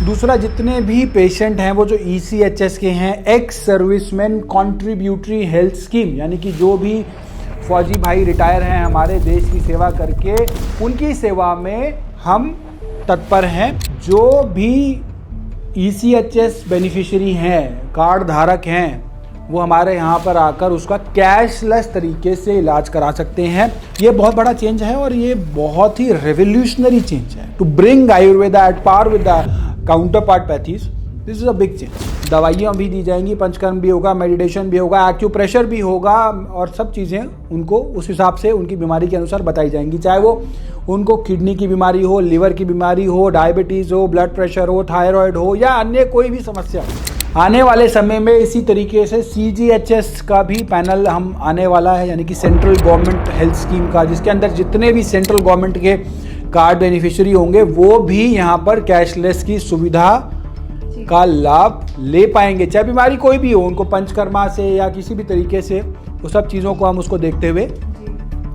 दूसरा, जितने भी पेशेंट हैं वो जो ECHS के हैं, ex serviceman contributory health scheme, यानी कि जो भी फौजी भाई रिटायर हैं हमारे देश की सेवा करके, उनकी सेवा में हम तत्पर हैं। जो भी ECHS बेनिफिशियरी हैं, कार्ड धारक हैं, वो हमारे यहाँ पर आकर उसका कैशलेस तरीके से इलाज करा सकते हैं। ये बहुत बड़ा चेंज है और ये बहुत ही रेवोल्यूशनरी चेंज है to bring Ayurveda at par with the counterpart pathies. This is a big change. दवाइयाँ भी दी जाएंगी, पंचकर्म भी होगा, मेडिटेशन भी होगा, एक्यूप्रेशर भी होगा और सब चीज़ें उनको उस हिसाब से उनकी बीमारी के अनुसार बताई जाएंगी। चाहे वो उनको किडनी की बीमारी हो, लिवर की बीमारी हो, डायबिटीज़ हो, ब्लड प्रेशर हो, थायराइड हो या अन्य कोई भी समस्या हो। आने वाले समय में इसी तरीके से CGHS का भी पैनल हम आने वाला है, यानी कि सेंट्रल गवर्नमेंट हेल्थ स्कीम का, जिसके अंदर जितने भी सेंट्रल गवर्नमेंट के कार्ड बेनिफिशियरी होंगे वो भी यहाँ पर कैशलेस की सुविधा का लाभ ले पाएंगे। चाहे बीमारी कोई भी हो, उनको पंचकर्मा से या किसी भी तरीके से, वो सब चीज़ों को हम उसको देखते हुए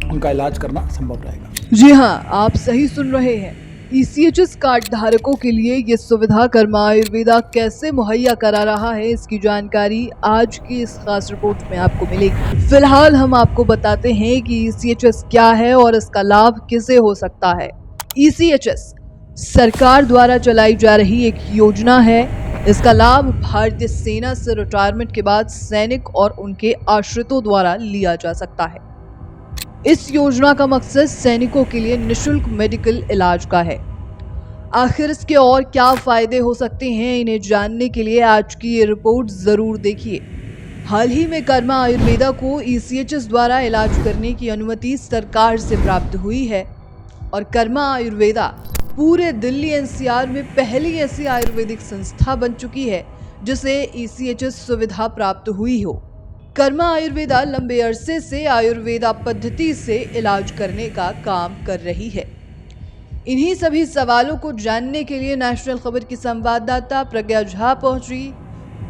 उनका इलाज करना संभव रहेगा। जी हाँ, आप सही सुन रहे हैं। ECHS कार्ड धारकों के लिए ये सुविधा कर्मा आयुर्वेदा कैसे मुहैया करा रहा है, इसकी जानकारी आज की इस खास रिपोर्ट में आपको मिलेगी। फिलहाल हम आपको बताते हैं कि ECHS क्या है और इसका लाभ किसे हो सकता है। ECHS सरकार द्वारा चलाई जा रही एक योजना है। इसका लाभ भारतीय सेना से रिटायरमेंट के बाद सैनिक और उनके आश्रितों द्वारा लिया जा सकता है। इस योजना का मकसद सैनिकों के लिए निशुल्क मेडिकल इलाज का है। आखिर इसके और क्या फायदे हो सकते हैं, इन्हें जानने के लिए आज की ये रिपोर्ट जरूर देखिए। हाल ही में कर्मा आयुर्वेदा को ECHS द्वारा इलाज करने की अनुमति सरकार से प्राप्त हुई है और कर्मा आयुर्वेदा पूरे दिल्ली NCR में पहली ऐसी आयुर्वेदिक संस्था बन चुकी है जिसे ECHS सुविधा प्राप्त हुई हो। कर्मा आयुर्वेदा लंबे अरसे से आयुर्वेदा पद्धति से इलाज करने का काम कर रही है। इन्हीं सभी सवालों को जानने के लिए नेशनल खबर की संवाददाता प्रज्ञा झा पहुंची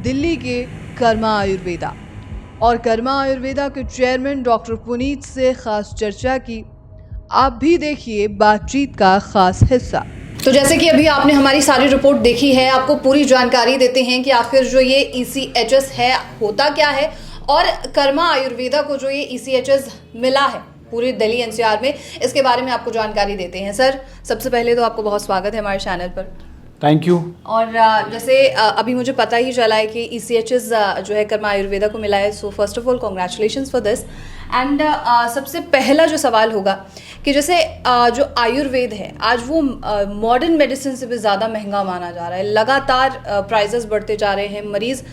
दिल्ली के कर्मा आयुर्वेदा और कर्मा आयुर्वेदा के चेयरमैन डॉक्टर पुनीत से खास चर्चा की। आप भी देखिए बातचीत का खास हिस्सा। तो जैसे कि अभी आपने हमारी सारी रिपोर्ट देखी है, आपको पूरी जानकारी देते हैं कि आखिर जो ये ECHS है होता क्या है और कर्मा आयुर्वेदा को जो ये ECHS मिला है पूरे दिल्ली NCR में, इसके बारे में आपको जानकारी देते हैं। सर, सबसे पहले तो आपको बहुत स्वागत है हमारे चैनल पर। Thank you. और जैसे अभी मुझे पता ही चला है कि ECHS जो है कर्मा आयुर्वेदा को मिला है, so first of all congratulations for this. And सबसे पहला जो सवाल होगा कि जैसे जो आयुर्वेद है आज वो मॉडर्न मेडिसिन से भी ज़्यादा महंगा माना जा रहा है, लगातार प्राइजेस बढ़ते जा रहे हैं, मरीज़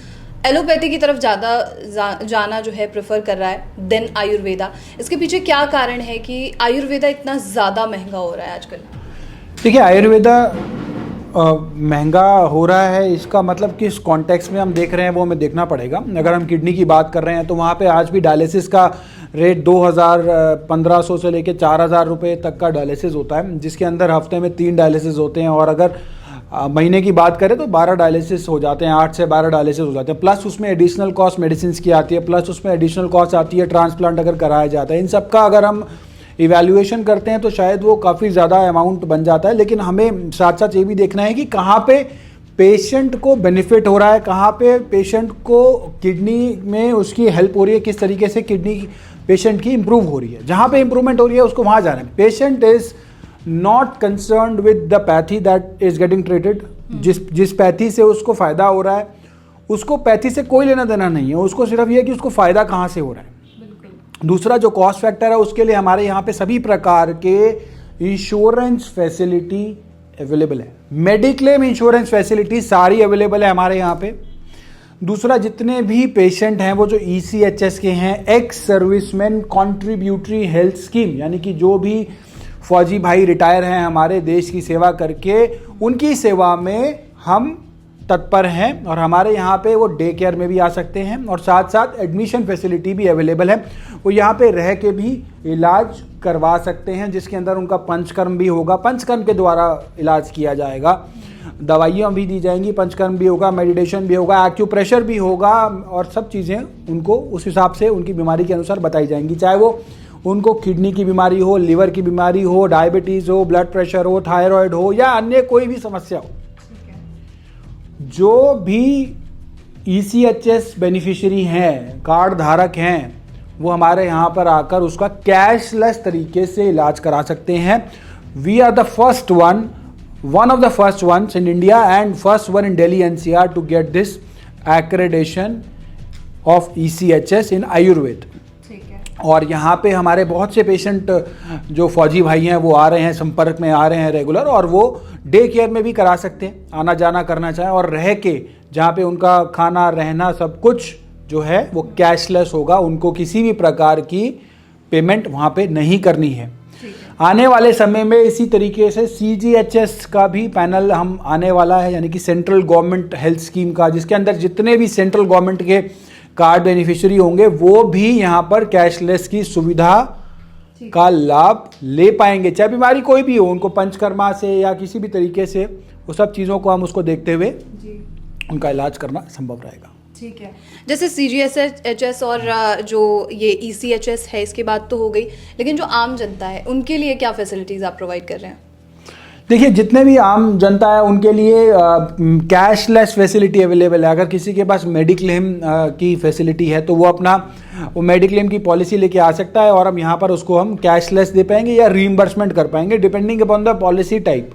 एलोपैथी की तरफ ज़्यादा जाना जो है प्रेफर कर रहा है देन आयुर्वेदा। इसके पीछे क्या कारण है कि आयुर्वेदा इतना ज़्यादा महंगा हो रहा है आजकल? देखिए, आयुर्वेदा महंगा हो रहा है, इसका मतलब किस कॉन्टेक्स्ट में हम देख रहे हैं वो हमें देखना पड़ेगा। अगर हम किडनी की बात कर रहे हैं तो वहाँ पे आज भी डायलिसिस का रेट 1500 से लेके 4000 रुपये तक का डायलिसिस होता है, जिसके अंदर हफ्ते में 3 डायलिसिस होते हैं और अगर महीने की बात करें तो 12 डायलिसिस हो जाते हैं, 8 से 12 डायलिसिस हो जाते हैं। प्लस उसमें एडिशनल कॉस्ट मेडिसिन की आती है, प्लस उसमें एडिशनल कॉस्ट आती है ट्रांसप्लांट अगर कराया जाता है। इन सब का अगर हम इवैल्यूएशन करते हैं तो शायद वो काफ़ी ज़्यादा अमाउंट बन जाता है, लेकिन हमें साथ साथ ये भी देखना है कि कहाँ पे पेशेंट को बेनिफिट हो रहा है, कहाँ पे पेशेंट को किडनी में उसकी हेल्प हो रही है, किस तरीके से किडनी पेशेंट की इंप्रूव हो रही है। जहाँ पे इंप्रूवमेंट हो रही है उसको वहाँ जाना है। Patient is not concerned with the pathy that is getting treated. जिस पैथी से उसको फ़ायदा हो रहा है उसको पैथी से कोई लेना देना नहीं है, उसको सिर्फ ये है कि उसको फ़ायदा कहाँ से हो रहा है। दूसरा जो कॉस्ट फैक्टर है उसके लिए हमारे यहाँ पे सभी प्रकार के इंश्योरेंस फैसिलिटी अवेलेबल है। मेडिक्लेम इंश्योरेंस फैसिलिटी सारी अवेलेबल है हमारे यहाँ पे। दूसरा, जितने भी पेशेंट हैं वो जो ECHS के हैं, ex serviceman contributory health scheme, यानी कि जो भी फौजी भाई रिटायर हैं हमारे देश की सेवा करके, उनकी सेवा में हम तत्पर हैं और हमारे यहाँ पे वो डे केयर में भी आ सकते हैं और साथ साथ एडमिशन फैसिलिटी भी अवेलेबल है। वो यहाँ पे रह के भी इलाज करवा सकते हैं, जिसके अंदर उनका पंचकर्म भी होगा, पंचकर्म के द्वारा इलाज किया जाएगा। दवाइयाँ भी दी जाएंगी, पंचकर्म भी होगा, मेडिटेशन भी होगा, एक्यूप्रेशर भी होगा और सब चीज़ें उनको उस हिसाब से उनकी बीमारी के अनुसार बताई जाएंगी। चाहे वो उनको किडनी की बीमारी हो, लिवर की बीमारी हो, डायबिटीज़ हो, ब्लड प्रेशर हो, थायराइड हो या अन्य कोई भी समस्या हो। जो भी ECHS बेनिफिशियरी हैं, कार्ड धारक हैं, वो हमारे यहाँ पर आकर उसका कैशलेस तरीके से इलाज करा सकते हैं। We are the first one of the first ones in India and first one in Delhi NCR to get this accreditation of ECHS in Ayurveda. और यहाँ पे हमारे बहुत से पेशेंट जो फौजी भाई हैं वो आ रहे हैं, संपर्क में आ रहे हैं रेगुलर, और वो डे केयर में भी करा सकते हैं, आना जाना करना चाहें, और रह के जहाँ पे उनका खाना रहना सब कुछ जो है वो कैशलेस होगा, उनको किसी भी प्रकार की पेमेंट वहाँ पे नहीं करनी है। आने वाले समय में इसी तरीके से CGHS का भी पैनल हम आने वाला है, यानी कि सेंट्रल गवर्नमेंट हेल्थ स्कीम का, जिसके अंदर जितने भी सेंट्रल गवर्नमेंट के कार्ड बेनिफिशियरी होंगे वो भी यहाँ पर कैशलेस की सुविधा का लाभ ले पाएंगे, चाहे बीमारी कोई भी हो, उनको पंचकर्मा से या किसी भी तरीके से, वो सब चीज़ों को हम उसको देखते हुए उनका इलाज करना संभव रहेगा। ठीक है, जैसे CGHS और जो ये ECHS है इसकी बात तो हो गई, लेकिन जो आम जनता है उनके लिए क्या फैसिलिटीज़ आप प्रोवाइड कर रहे हैं? देखिए, जितने भी आम जनता है उनके लिए कैशलेस फैसिलिटी अवेलेबल है। अगर किसी के पास मेडिक्लेम की फैसिलिटी है तो वो अपना वो मेडिक्लेम की पॉलिसी लेके आ सकता है, और हम यहाँ पर उसको हम कैशलेस दे पाएंगे या रीइंबर्समेंट कर पाएंगे depending upon the policy type.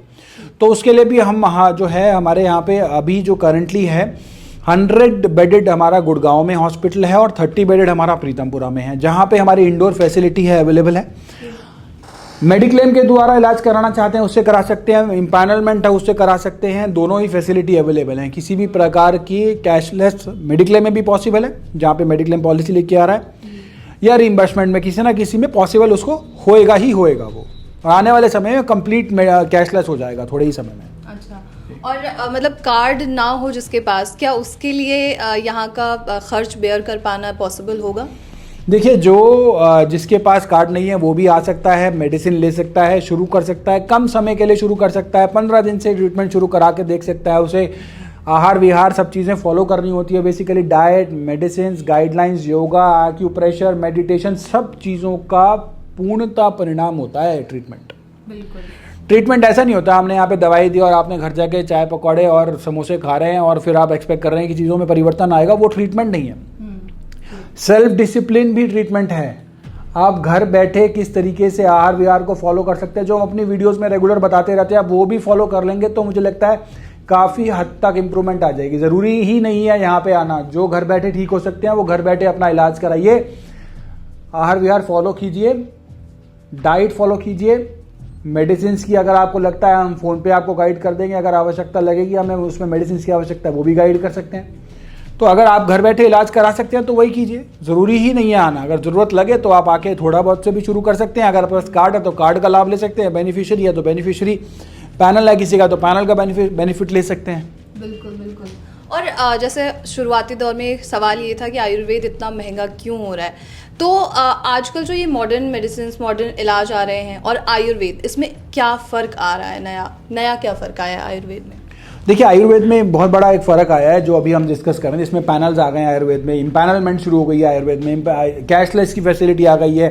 तो उसके लिए भी हम जो है हमारे यहाँ पे अभी जो करंटली है 100 बेडेड हमारा गुड़गांव में हॉस्पिटल है और 30 बेडेड हमारा प्रीतमपुरा में है, जहाँ पे हमारी इंडोर फैसिलिटी है अवेलेबल है। मेडिक्लेम के द्वारा इलाज कराना चाहते हैं उससे करा सकते हैं, इम्पैनलमेंट है उससे करा सकते हैं, दोनों ही फैसिलिटी अवेलेबल हैं। किसी भी प्रकार की कैशलेस मेडिक्लेम में भी पॉसिबल है, जहाँ पे मेडिक्लेम पॉलिसी लेके आ रहा है, या रीइंबर्समेंट में किसी ना किसी में पॉसिबल उसको होएगा ही होएगा वो, और आने वाले समय में कंप्लीट कैशलेस हो जाएगा थोड़े ही समय में। अच्छा, और मतलब कार्ड ना हो जिसके पास, क्या उसके लिए यहाँ का खर्च बेयर कर पाना पॉसिबल होगा? देखिए, जो जिसके पास कार्ड नहीं है वो भी आ सकता है, मेडिसिन ले सकता है, शुरू कर सकता है, कम समय के लिए शुरू कर सकता है, 15 दिन से ट्रीटमेंट शुरू करा के देख सकता है। उसे आहार विहार सब चीज़ें फॉलो करनी होती है, basically diet, medicine, guidelines, yoga, acupressure, meditation, सब चीज़ों का पूर्णतः परिणाम होता है ट्रीटमेंट। बिल्कुल, ट्रीटमेंट ऐसा नहीं होता हमने यहाँ पे दवाई दी और आपने घर जाके चाय पकौड़े और समोसे खा रहे हैं और फिर आप एक्सपेक्ट कर रहे हैं कि चीज़ों में परिवर्तन आएगा, वो ट्रीटमेंट नहीं है। सेल्फ डिसिप्लिन भी ट्रीटमेंट है। आप घर बैठे किस तरीके से आहार विहार को फॉलो कर सकते हैं, जो हम अपनी वीडियोस में रेगुलर बताते रहते हैं, आप वो भी फॉलो कर लेंगे तो मुझे लगता है काफ़ी हद तक इम्प्रूवमेंट आ जाएगी। ज़रूरी ही नहीं है यहाँ पे आना, जो घर बैठे ठीक हो सकते हैं वो घर बैठे अपना इलाज कराइए, आहार विहार फॉलो कीजिए, डाइट फॉलो कीजिए, मेडिसिन की अगर आपको लगता है हम फ़ोन पे आपको गाइड कर देंगे, अगर आवश्यकता लगेगी हमें उसमें मेडिसिन की आवश्यकता है वो भी गाइड कर सकते हैं। तो अगर आप घर बैठे इलाज करा सकते हैं तो वही कीजिए, ज़रूरी ही नहीं है आना। अगर ज़रूरत लगे तो आप आके थोड़ा बहुत से भी शुरू कर सकते हैं। अगर आपके पास कार्ड है तो कार्ड का लाभ ले सकते हैं, बेनिफिशियरी है तो बेनिफिशियरी, पैनल है किसी का तो पैनल का बेनिफिट ले सकते हैं। बिल्कुल बिल्कुल। और जैसे शुरुआती दौर में एक सवाल ये था कि आयुर्वेद इतना महंगा क्यों हो रहा है, तो आजकल जो ये मॉडर्न मेडिसिन, मॉडर्न इलाज आ रहे हैं और आयुर्वेद, इसमें क्या फ़र्क आ रहा है? नया क्या फ़र्क आया है आयुर्वेद में? देखिए, आयुर्वेद में बहुत बड़ा एक फ़र्क आया है जो अभी हम डिस्कस कर रहे हैं, जिसमें पैनल्स आ गए हैं आयुर्वेद में, इम्पैनलमेंट शुरू हो गई है आयुर्वेद में, कैशलेस की फैसिलिटी आ गई है,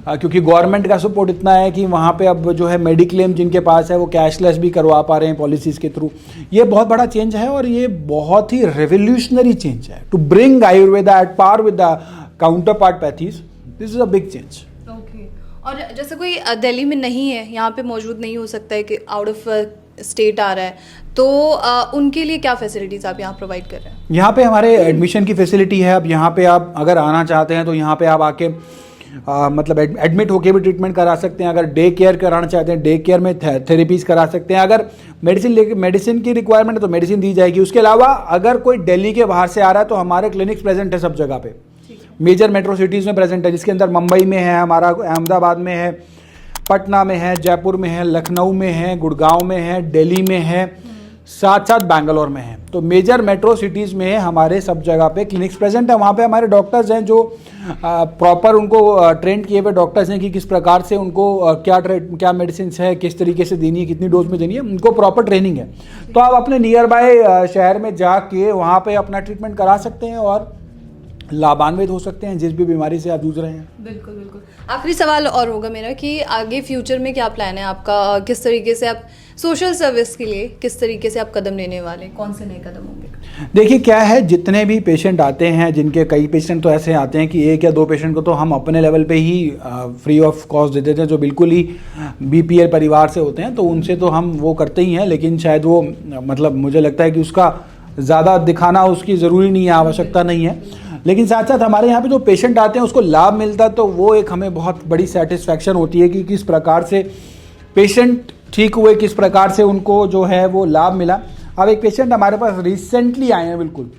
क्योंकि गवर्नमेंट का सपोर्ट इतना है कि वहाँ पे अब जो है मेडिक्लेम जिनके पास है वो कैशलेस भी करवा पा रहे हैं पॉलिसीज़ के थ्रू। ये बहुत बड़ा चेंज है और ये बहुत ही रेवोल्यूशनरी चेंज है to bring Ayurveda at par with the counterpart pathies. This is a big change. Okay, और जैसे कोई दिल्ली में नहीं है, यहाँ पे मौजूद नहीं हो सकता है कि आउट ऑफ स्टेट आ रहा है, तो उनके लिए क्या फैसिलिटीज़ आप यहाँ प्रोवाइड कर रहे हैं? यहाँ पे हमारे एडमिशन की फैसिलिटी है। अब यहाँ पे आप अगर आना चाहते हैं तो यहाँ पे आप आके मतलब एडमिट होके भी ट्रीटमेंट करा सकते हैं। अगर डे केयर कराना चाहते हैं डे केयर में थेरेपीज करा सकते हैं। अगर मेडिसिन की रिक्वायरमेंट है तो मेडिसिन दी जाएगी। उसके अलावा अगर कोई दिल्ली के बाहर से आ रहा है तो हमारे क्लिनिक्स प्रेजेंट है सब जगह पे, मेजर मेट्रो सिटीज़ में प्रेजेंट है, जिसके अंदर मुंबई में है हमारा, अहमदाबाद में है, पटना में है, जयपुर में है, लखनऊ में है, गुड़गांव में है, दिल्ली में है, साथ साथ बैंगलोर में है। तो मेजर मेट्रो सिटीज़ में हमारे सब जगह पे क्लिनिक्स प्रेजेंट है। वहाँ पे हमारे डॉक्टर्स हैं जो प्रॉपर उनको ट्रेंड किए हुए डॉक्टर्स हैं कि किस प्रकार से उनको क्या मेडिसिन है, किस तरीके से देनी है, कितनी डोज में देनी है, उनको प्रॉपर ट्रेनिंग है। तो आप अपने नियर बाय शहर में जाके वहाँ पे अपना ट्रीटमेंट करा सकते हैं और लाभान्वित हो सकते हैं जिस भी बीमारी से आप जूझ रहे हैं। बिल्कुल बिल्कुल। आखिरी सवाल और होगा मेरा कि आगे फ्यूचर में क्या प्लान है आपका, किस तरीके से आप सोशल सर्विस के लिए किस तरीके से आप कदम लेने वाले, कौन से नए कदम होंगे? देखिए क्या है, जितने भी पेशेंट आते हैं, जिनके कई पेशेंट तो ऐसे आते हैं कि 1 या 2 पेशेंट को तो हम अपने लेवल पे ही फ्री ऑफ कॉस्ट दे देते हैं, जो बिल्कुल ही बीपीएल परिवार से होते हैं, तो उनसे तो हम वो करते ही हैं, लेकिन शायद वो मतलब मुझे लगता है कि उसका ज़्यादा दिखाना उसकी ज़रूरी नहीं है, आवश्यकता नहीं है। लेकिन साथ साथ हमारे यहाँ पे जो पेशेंट आते हैं उसको लाभ मिलता है, तो वो एक हमें बहुत बड़ी सेटिस्फैक्शन होती है कि किस प्रकार से पेशेंट ठीक हुए, किस प्रकार से उनको जो है वो लाभ मिला। अब एक पेशेंट हमारे पास रिसेंटली आए हैं, बिल्कुल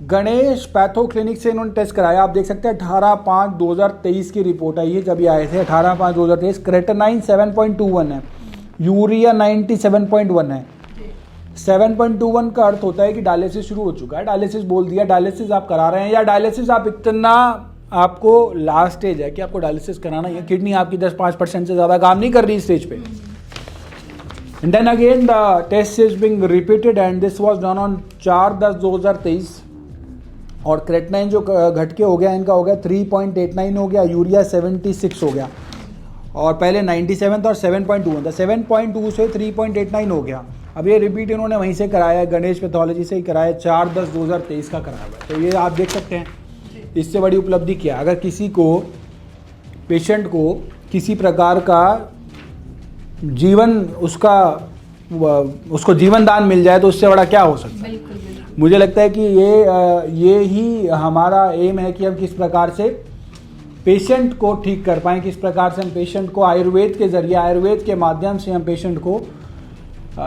गणेश पैथो क्लिनिक से इन्होंने टेस्ट कराया, आप देख सकते हैं 18/5/2023 की रिपोर्ट आई है, जब ये आए थे 18/5/2023। क्रेटेनाइन 7.21 है, यूरिया 97.1 है। 7.21 का अर्थ होता है कि डायलिसिस शुरू हो चुका है, डायलिसिस बोल दिया, डायलिसिस आप करा रहे हैं, या डायलिसिस आप इतना आपको लास्ट स्टेज है कि आपको डायलिसिस कराना ही है, किडनी आपकी 10-5% से ज़्यादा काम नहीं कर रही इस स्टेज पे। And then again the test is being repeated and this was done on 4/10/2023। और क्रेटेनाइन जो घट के हो गया, इनका हो गया 3.89 हो गया, यूरिया 76 हो गया, और पहले 97 था और 7.21 था, 7.2 से 3.89 हो गया। अब ये रिपीट इन्होंने वहीं से कराया, गणेश पैथोलॉजी से ही कराया, 4/10/2023 का कराया हुआ है। तो ये आप देख सकते हैं, इससे बड़ी उपलब्धि क्या। अगर किसी को पेशेंट को किसी प्रकार का जीवन उसको जीवन दान मिल जाए तो उससे बड़ा क्या हो सकता है। मुझे लगता है कि ये ही हमारा एम है कि हम किस प्रकार से पेशेंट को ठीक कर पाएँ, किस प्रकार से हम पेशेंट को आयुर्वेद के जरिए, आयुर्वेद के माध्यम से हम पेशेंट को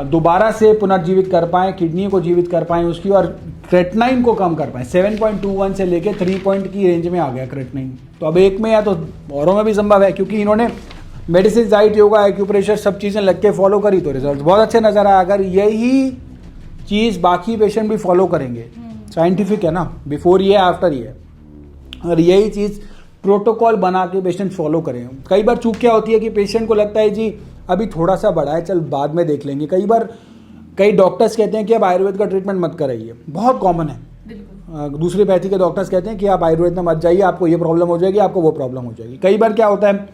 दोबारा से पुनर्जीवित कर पाएँ, किडनी को जीवित कर पाएँ उसकी, और क्रेटेनाइन को कम कर पाएँ। 7.21 से लेके 3 पॉइंट की रेंज में आ गया क्रेटेनाइन। तो अब एक में या तो औरों में भी संभव है, क्योंकि इन्होंने मेडिसिन, डाइट, योगा, एक्यूप्रेशर सब चीज़ें लग के फॉलो करी तो रिजल्ट बहुत अच्छे नज़र आए। अगर यही चीज़ बाकी पेशेंट भी फॉलो करेंगे, साइंटिफिक है ना, बिफोर ये आफ्टर ये, और यही चीज़ प्रोटोकॉल बना के पेशेंट फॉलो करें। कई बार चूक क्या होती है कि पेशेंट को लगता है जी अभी थोड़ा सा बड़ा है, चल बाद में देख लेंगे। कई बार कई डॉक्टर्स कहते हैं कि आप आयुर्वेद का ट्रीटमेंट मत कराइए, बहुत कॉमन है। दूसरी पैथी के डॉक्टर्स कहते हैं कि आप आयुर्वेद में मत जाइए, आपको ये प्रॉब्लम हो जाएगी, आपको वो प्रॉब्लम हो जाएगी। कई बार क्या होता है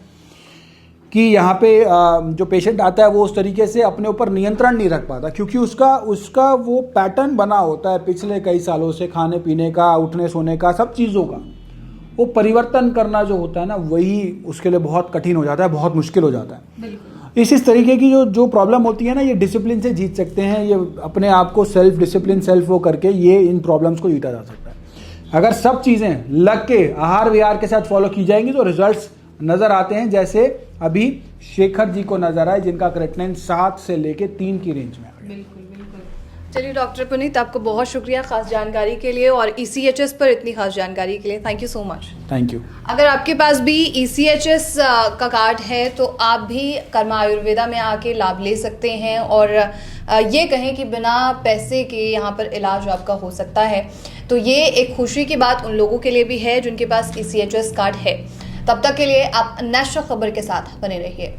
कि यहाँ पे जो पेशेंट आता है वो उस तरीके से अपने ऊपर नियंत्रण नहीं रख पाता, क्योंकि उसका वो पैटर्न बना होता है पिछले कई सालों से, खाने पीने का, उठने सोने का, सब चीज़ों का। वो परिवर्तन करना जो होता है ना, वही उसके लिए बहुत कठिन हो जाता है, बहुत मुश्किल हो जाता है। इस तरीके की जो प्रॉब्लम होती है ना, ये डिसिप्लिन से जीत सकते हैं, ये अपने आप को सेल्फ डिसिप्लिन, सेल्फ वो करके ये इन प्रॉब्लम्स को जीता जा सकता है। अगर सब चीज़ें लग के आहार विहार के साथ फॉलो की जाएंगी तो रिजल्ट्स नज़र आते हैं, जैसे अभी शेखर जी को नजर आए, जिनका क्रेटेनाइन 7 से लेके 3 की रेंज में आ गया। बिल्कुल बिल्कुल। चलिए डॉक्टर पुनीत, आपको बहुत शुक्रिया खास जानकारी के लिए और ECHS पर इतनी खास जानकारी के लिए। Thank you so much. Thank you. अगर आपके पास भी ECHS का कार्ड है तो आप भी कर्मा आयुर्वेदा में आके लाभ ले सकते हैं, और ये कहें कि बिना पैसे के यहाँ पर इलाज आपका हो सकता है। तो ये एक खुशी की बात उन लोगों के लिए भी है जिनके पास ECHS कार्ड है। तब तक के लिए आप नेशनल खबर के साथ बने रहिए।